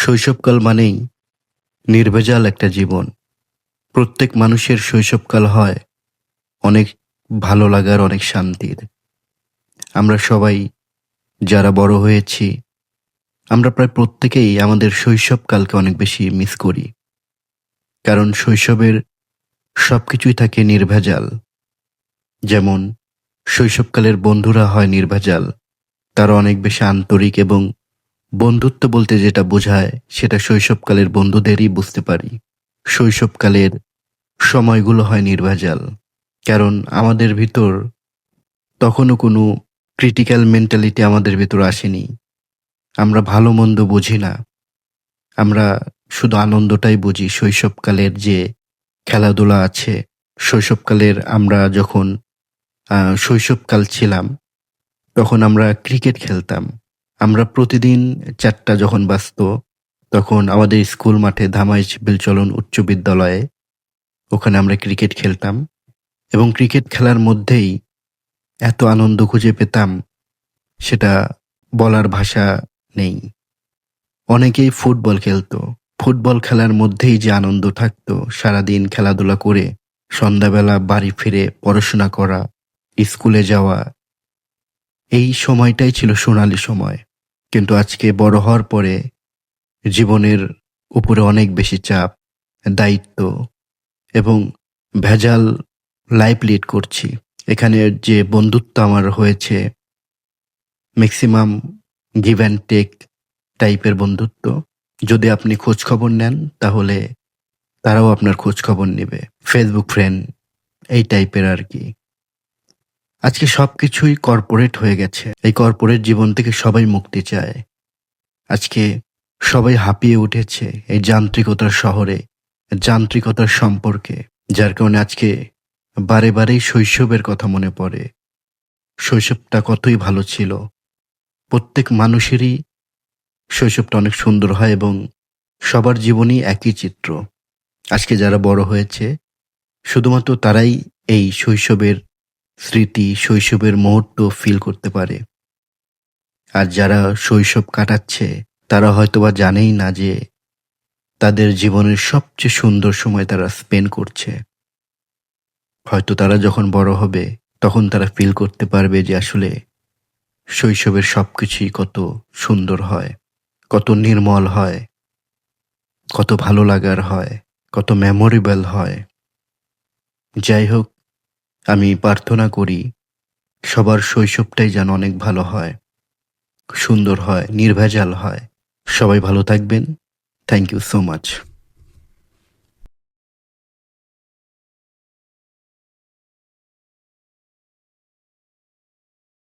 শৈশবকাল মানেই নির্ভেজাল একটা জীবন। প্রত্যেক মানুষের শৈশবকাল হয় অনেক ভালো লাগার, অনেক শান্তির। আমরা সবাই যারা বড় হয়েছি, আমরা প্রায় প্রত্যেকেই আমাদের শৈশবকালকে অনেক বেশি মিস করি। কারণ শৈশবের সবকিছুই থাকে নির্ভেজাল। যেমন শৈশবকালের বন্ধুরা হয় নির্ভেজাল। তারা অনেক বেশি আন্তরিক এবং বন্ধুত্ব বলতে যেটা বোঝায় সেটা শৈশবকালের বন্ধুদেরই বুঝতে পারি। শৈশবকালের সময়গুলো হয় নির্ভেজাল। কারণ আমাদের ভিতর তখনও কোনো ক্রিটিক্যাল মেন্টালিটি আমাদের ভিতর আসেনি। আমরা ভালো মন্দ বুঝি না। আমরা শুধু আনন্দটাই বুঝি। শৈশবকালের যে খেলাধুলা আছে, শৈশবকালের আমরা যখন শৈশবকাল ছিলাম, তখন আমরা ক্রিকেট খেলতাম। আমরা প্রতিদিন ৪টা যখন বাজত, তখন আমাদের স্কুল মাঠে ধামাইশ বেলচলন উচ্চ বিদ্যালয়ে ওখানে আমরা ক্রিকেট খেলতাম এবং ক্রিকেট খেলার মধ্যেই এত আনন্দ খুঁজে পেতাম, সেটা বলার ভাষা নেই। অনেকেই ফুটবল খেলতো। ফুটবল খেলার মধ্যেই যে আনন্দ থাকতো, সারাদিন খেলাধুলা করে সন্ধ্যাবেলা বাড়ি ফিরে পড়াশোনা করা, স্কুলে যাওয়া, এই সময়টাই ছিল সোনালী সময়। কিন্তু আজকে বড় হওয়ার পরে জীবনের উপরে অনেক বেশি চাপ, দায়িত্ব এবং ভেজাল লাইফ লিড করছি। এখানে যে বন্ধুত্ব আমার হয়েছে, ম্যাক্সিমাম গিভ অ্যান্ড টেক টাইপের বন্ধুত্ব। যদি আপনি খোঁজ খবর নেন, তাহলে তারাও আপনার খোঁজ খবর নেবে। ফেসবুক ফ্রেন্ড এই টাইপের আর কি। আজকে সবকিছুই কর্পোরেট হয়ে গেছে। এই কর্পোরেট জীবন থেকে সবাই মুক্তি চায়। আজকে সবাই হাঁপিয়ে উঠেছে এই যান্ত্রিকতার শহরে, যান্ত্রিকতার সম্পর্কে। যার কারণে আজকে বারে বারেই শৈশবের কথা মনে পড়ে। শৈশবটা কতই ভালো ছিল। প্রত্যেক মানুষেরই শৈশবটা অনেক সুন্দর হয় এবং সবার জীবনই একই চিত্র। আজকে যারা বড় হয়েছে, শুধুমাত্র তারাই এই শৈশবের স্মৃতি, শৈশবের মুহূর্ত ফিল করতে পারে। আর যারা শৈশব কাটাচ্ছে, তারা হয়তোবা জানেই না যে তাদের জীবনের সবচেয়ে সুন্দর সময় তারা স্পেন্ড করছে। হয়তো তারা যখন বড় হবে, তখন তারা ফিল করতে পারবে যে আসলে শৈশবের সবকিছুই কত সুন্দর হয়, কত নির্মল হয়, কত ভালো লাগার হয়, কত মেমোরেবল হয়। যাই হোক, আমি প্রার্থনা করি সবার শৈশবটাই যেন অনেক ভালো হয়, সুন্দর হয়, নির্ভেজাল হয়। সবাই ভালো থাকবেন। Thank you so much.